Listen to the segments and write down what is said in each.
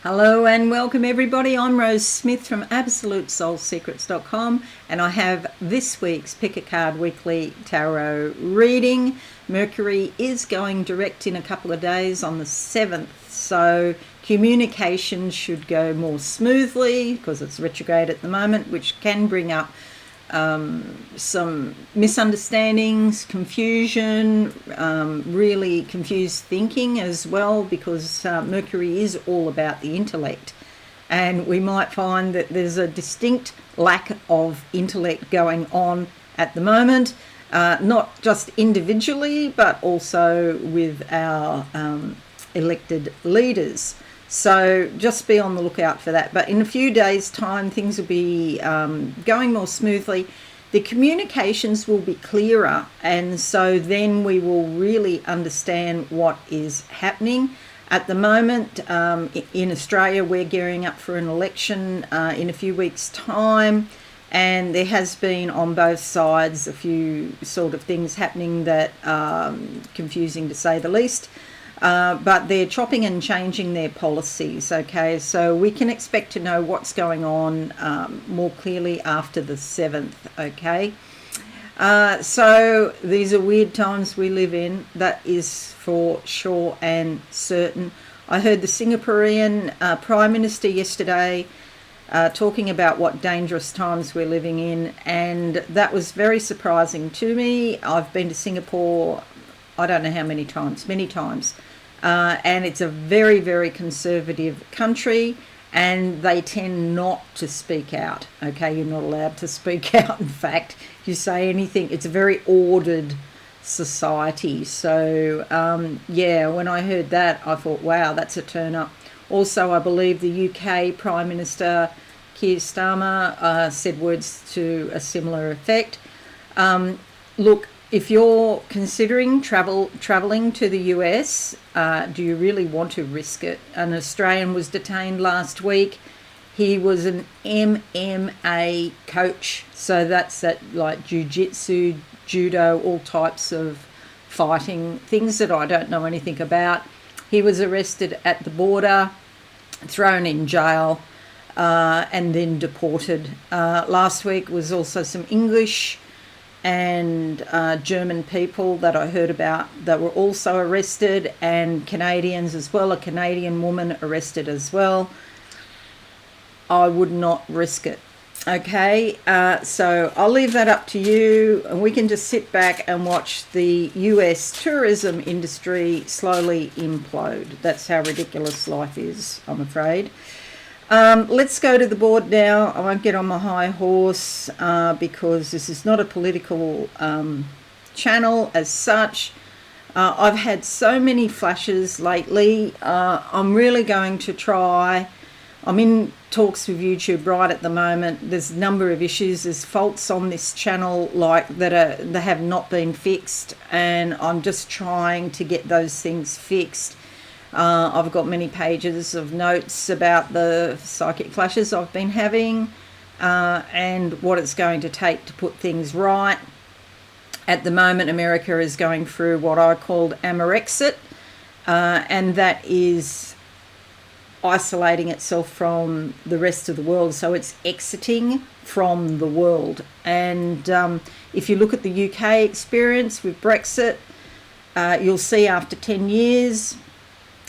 Hello and welcome everybody. I'm Rose Smith from AbsoluteSoulSecrets.com and I have this week's Pick a Card Weekly Tarot reading. Mercury is going direct in a couple of days on the 7th, so communication should go more smoothly because it's retrograde at the moment, which can bring up some misunderstandings, confusion, really confused thinking as well, because Mercury is all about the intellect, and we might find that there's a distinct lack of intellect going on at the moment, not just individually but also with our elected leaders. So just be on the lookout for that. But in a few days' time, things will be going more smoothly. The communications will be clearer, and so then we will really understand what is happening. At the moment, in Australia, we're gearing up for an election in a few weeks' time, and there has been on both sides a few sort of things happening that are confusing to say the least. But they're chopping and changing their policies, okay? So we can expect to know what's going on more clearly after the 7th, okay? So these are weird times we live in, that is for sure and certain. I heard the Singaporean Prime Minister yesterday talking about what dangerous times we're living in, and that was very surprising to me. I've been to Singapore, I don't know how many times, and it's a very, very conservative country, and they tend not to speak out, okay? You're not allowed to speak out. In fact, if you say anything, it's a very ordered society. So, yeah, when I heard that, I thought, wow, that's a turn up. Also, I believe the UK Prime Minister, Keir Starmer, said words to a similar effect. Look, if you're considering travelling to the US, do you really want to risk it? An Australian was detained last week. He was an MMA coach, so that's like jiu-jitsu, judo, all types of fighting, things that I don't know anything about. He was arrested at the border, thrown in jail, and then deported. Last week was also some English and German people that I heard about that were also arrested, and Canadians as well, a Canadian woman arrested as well. I would not risk it. Okay, so I'll leave that up to you, and we can just sit back and watch the US tourism industry slowly implode. That's how ridiculous life is, I'm afraid. Let's go to the board now. I won't get on my high horse because this is not a political channel as such. I've had so many flashes lately. I'm really going to try. I'm in talks with YouTube right at the moment. There's a number of issues. There's faults on this channel that have not been fixed, and I'm just trying to get those things fixed. I've got many pages of notes about the psychic flashes I've been having and what it's going to take to put things right. At the moment, America is going through what I called Amarexit, and that is isolating itself from the rest of the world. So it's exiting from the world. And if you look at the UK experience with Brexit, you'll see after 10 years,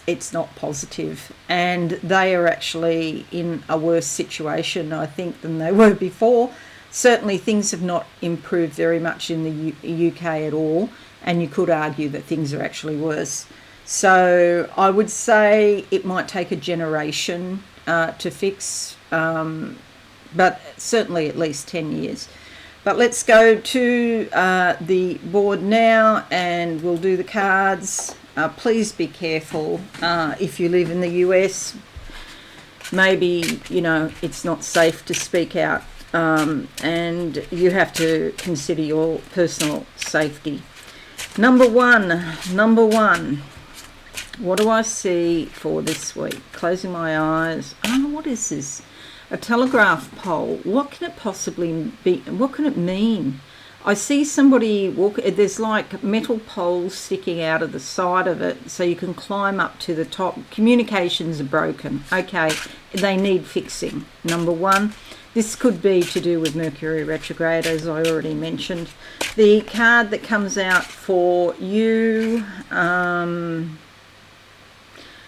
it's not positive, and they are actually in a worse situation, I think, than they were before. Certainly things have not improved very much in the UK at all, and you could argue that things are actually worse. So I would say it might take a generation to fix, but certainly at least 10 years. But let's go to the board now, and we'll do the cards. Please be careful if you live in the US. Maybe, it's not safe to speak out, and you have to consider your personal safety. Number one, what do I see for this week? Closing my eyes. Oh, what is this? A telegraph pole. What can it possibly be? What can it mean? I see somebody walk. There's like metal poles sticking out of the side of it, so you can climb up to the top. Communications are broken. Okay, they need fixing. Number one, this could be to do with Mercury retrograde, as I already mentioned. The card that comes out for you.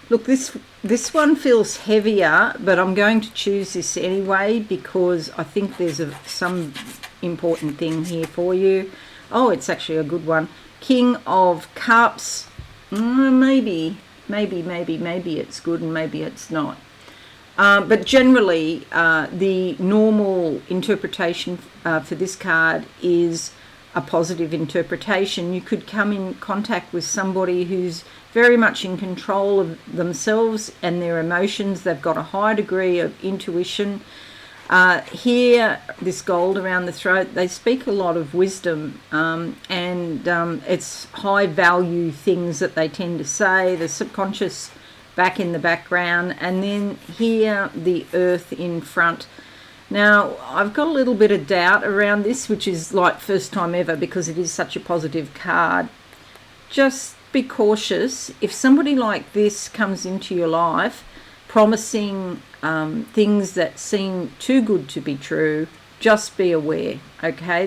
Look, this one feels heavier, but I'm going to choose this anyway because I think there's some important thing here for you. Oh, it's actually a good one. King of Cups. Maybe it's good and maybe it's not. But generally, the normal interpretation for this card is a positive interpretation. You could come in contact with somebody who's very much in control of themselves and their emotions. They've got a high degree of intuition. Here, this gold around the throat, they speak a lot of wisdom, and it's high value things that they tend to say, the subconscious back in the background, and then here the earth in front. Now, I've got a little bit of doubt around this, which is like first time ever because it is such a positive card. Just be cautious. If somebody like this comes into your life promising things that seem too good to be true, just be aware, okay?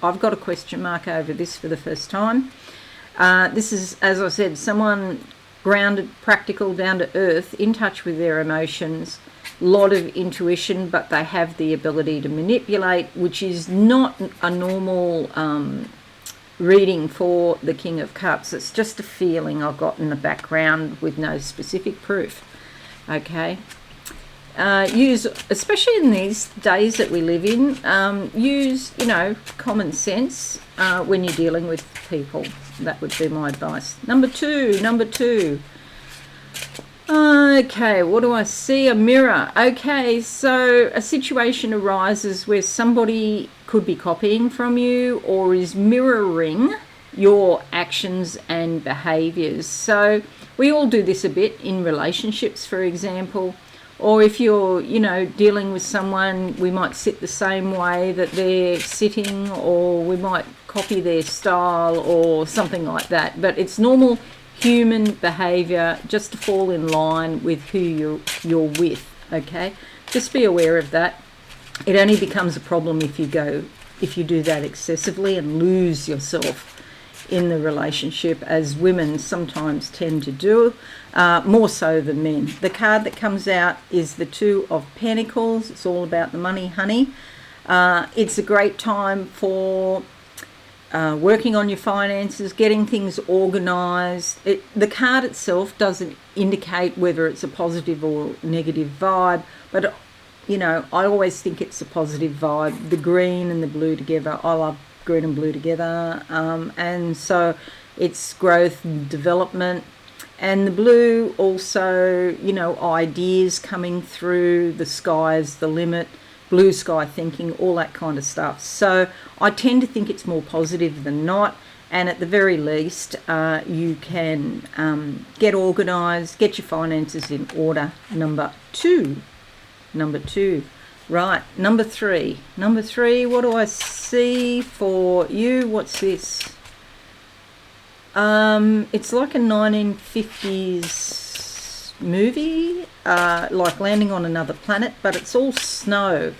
I've got a question mark over this for the first time. This is, as I said, someone grounded, practical, down to earth, in touch with their emotions, a lot of intuition, but they have the ability to manipulate, which is not a normal reading for the King of Cups. It's just a feeling I've got in the background with no specific proof, okay? Use, especially in these days that we live in, use, common sense when you're dealing with people. That would be my advice. Number two. Okay, what do I see? A mirror. Okay, so a situation arises where somebody could be copying from you or is mirroring your actions and behaviours. So we all do this a bit in relationships, for example. Or if you're, dealing with someone, we might sit the same way that they're sitting, or we might copy their style or something like that. But it's normal human behaviour just to fall in line with who you're with, okay? Just be aware of that. It only becomes a problem if you do that excessively and lose yourself in the relationship, as women sometimes tend to do, more so than men. The card that comes out is the Two of Pentacles. It's all about the money, honey. It's a great time for working on your finances, getting things organised. The card itself doesn't indicate whether it's a positive or negative vibe, but I always think it's a positive vibe. The green and the blue together, I love green and blue together, and so it's growth and development. And the blue also, ideas coming through, the sky's the limit, blue sky thinking, all that kind of stuff. So I tend to think it's more positive than not, and at the very least you can get organised, get your finances in order. Number two. Right, number three, what do I see for you? What's this? It's like a 1950s movie, like landing on another planet, but it's all snow,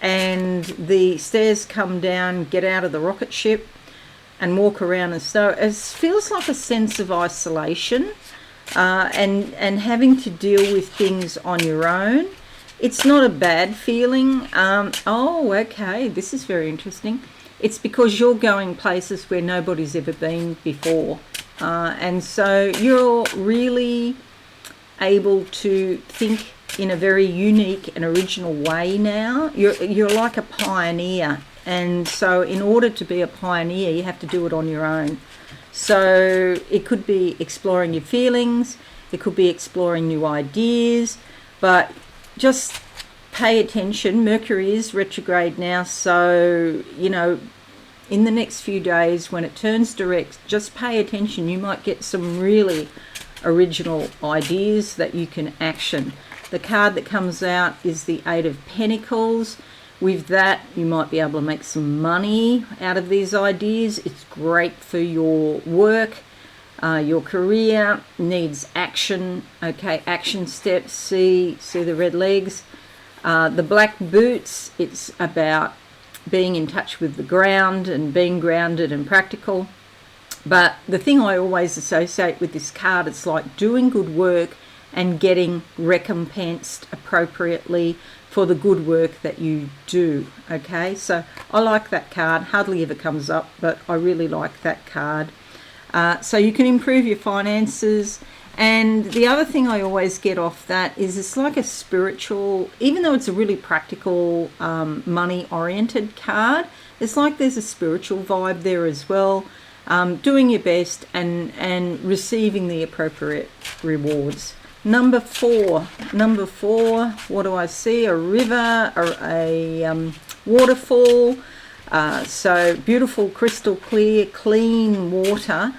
and the stairs come down, get out of the rocket ship and walk around in snow. It feels like a sense of isolation, and having to deal with things on your own. It's not a bad feeling. Okay, this is very interesting. It's because you're going places where nobody's ever been before. And so you're really able to think in a very unique and original way now. You're like a pioneer. And so in order to be a pioneer, you have to do it on your own. So it could be exploring your feelings. It could be exploring new ideas. But just pay attention. Mercury is retrograde now, so in the next few days when it turns direct, just pay attention. You might get some really original ideas that you can action. The card that comes out is the Eight of Pentacles, With that, you might be able to make some money out of these ideas. It's great for your work. Your career needs action. Okay, action steps. See the red legs. The black boots, it's about being in touch with the ground and being grounded and practical. But the thing I always associate with this card, it's like doing good work and getting recompensed appropriately for the good work that you do. Okay, so I like that card. Hardly ever comes up, but I really like that card. So you can improve your finances. And the other thing I always get off that is it's like a spiritual, even though it's a really practical, money-oriented card, it's like there's a spiritual vibe there as well. Doing your best and receiving the appropriate rewards. Number four, what do I see? A river or a waterfall. So beautiful, crystal clear, clean water.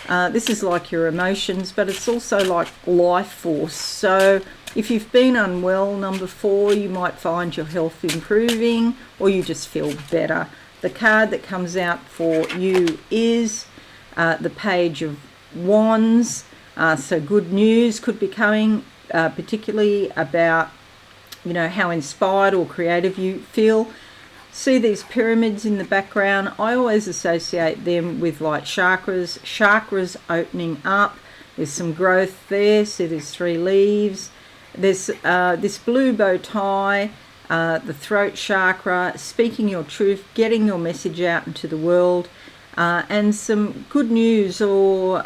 This is like your emotions, but it's also like life force. So if you've been unwell, number 4, you might find your health improving or you just feel better. The card that comes out for you is the Page of Wands. So good news could be coming, particularly about, how inspired or creative you feel. See these pyramids in the background? I always associate them with like chakras opening up. There's some growth there. See, there's 3 leaves. There's this blue bow tie, the throat chakra, speaking your truth, getting your message out into the world, and some good news or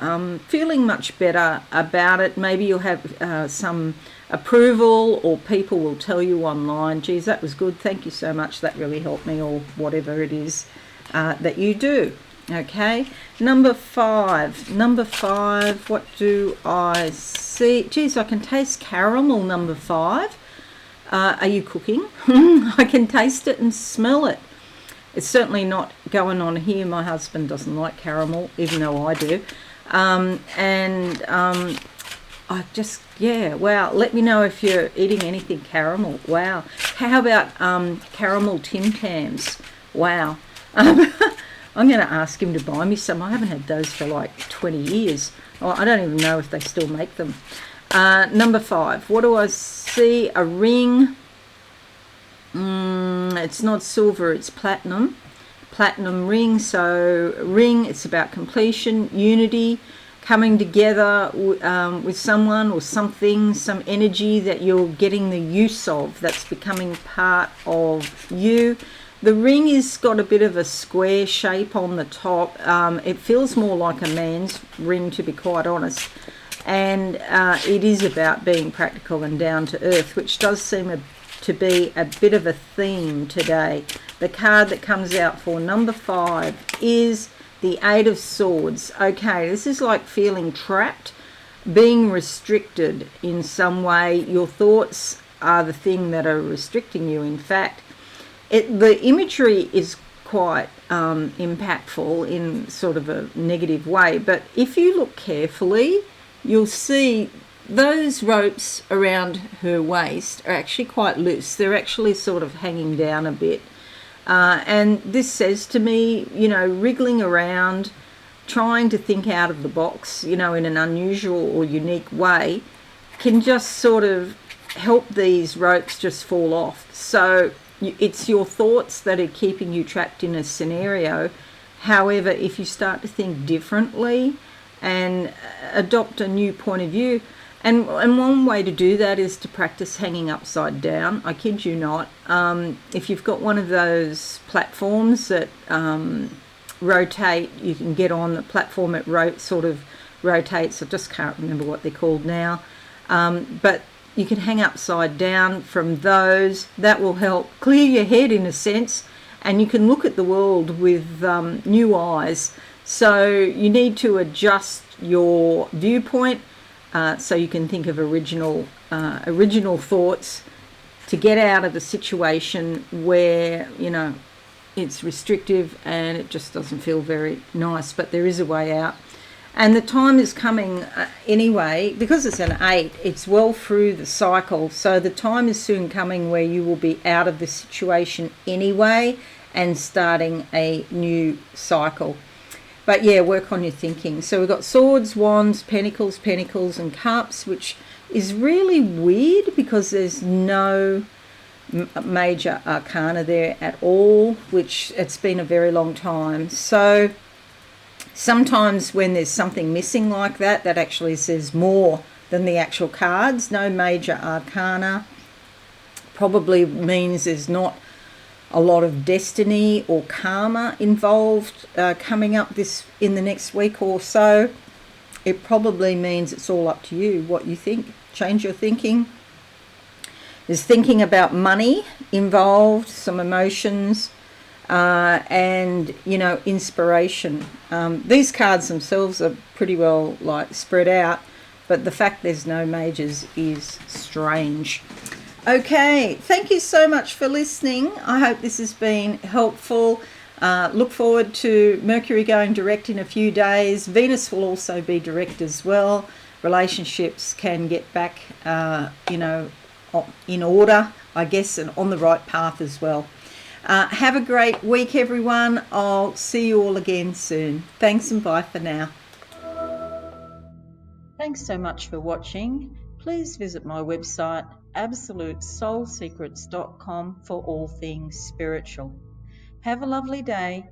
feeling much better about it. Maybe you'll have some approval or people will tell you online, geez, that was good, thank you so much, that really helped me, or whatever it is that you do. Okay, number 5, what do I see? Geez, I can taste caramel, number 5. Are you cooking? I can taste it and smell it. It's certainly not going on here. My husband doesn't like caramel, even though I do. I just, wow, let me know if you're eating anything caramel. Wow. How about caramel Tim Tams? Wow. I'm going to ask him to buy me some. I haven't had those for like 20 years. Well, I don't even know if they still make them. Number 5, what do I see? A ring. It's not silver, it's platinum ring. So ring, it's about completion, unity, coming together with someone or something, some energy that you're getting the use of, that's becoming part of you. The ring has got a bit of a square shape on the top. It feels more like a man's ring, to be quite honest. And it is about being practical and down to earth, which does seem to be a bit of a theme today. The card that comes out for number 5 is the 8 of Swords. Okay, this is like feeling trapped, being restricted in some way. Your thoughts are the thing that are restricting you. In fact, the imagery is quite impactful in sort of a negative way, but if you look carefully, you'll see those ropes around her waist are actually quite loose. They're actually sort of hanging down a bit. And this says to me, wriggling around, trying to think out of the box, in an unusual or unique way, can just sort of help these ropes just fall off. So it's your thoughts that are keeping you trapped in a scenario. However, if you start to think differently and adopt a new point of view, and one way to do that is to practice hanging upside down. I kid you not. If you've got one of those platforms that rotate, you can get on the platform, it sort of rotates. I just can't remember what they're called now. But you can hang upside down from those. That will help clear your head in a sense, and you can look at the world with new eyes. So you need to adjust your viewpoint so you can think of original thoughts to get out of the situation where, it's restrictive and it just doesn't feel very nice, but there is a way out. And the time is coming anyway, because it's an 8, it's well through the cycle. So the time is soon coming where you will be out of this situation anyway and starting a new cycle. But yeah, work on your thinking. So we've got swords, wands, pentacles, and cups, which is really weird because there's no major arcana there at all, which it's been a very long time. So sometimes when there's something missing like that, that actually says more than the actual cards. No major arcana probably means there's not a lot of destiny or karma involved coming up in the next week or so. It probably means it's all up to you what you think. Change your thinking. There's thinking about money involved, some emotions, and inspiration. These cards themselves are pretty well spread out, but the fact there's no majors is strange. Okay, thank you so much for listening. I hope this has been helpful. Look forward to Mercury going direct in a few days. Venus will also be direct as well. Relationships can get back, in order, I guess, and on the right path as well. Have a great week, everyone. I'll see you all again soon. Thanks and bye for now. Thanks so much for watching. Please visit my website, absolutesoulsecrets.com, for all things spiritual. Have a lovely day.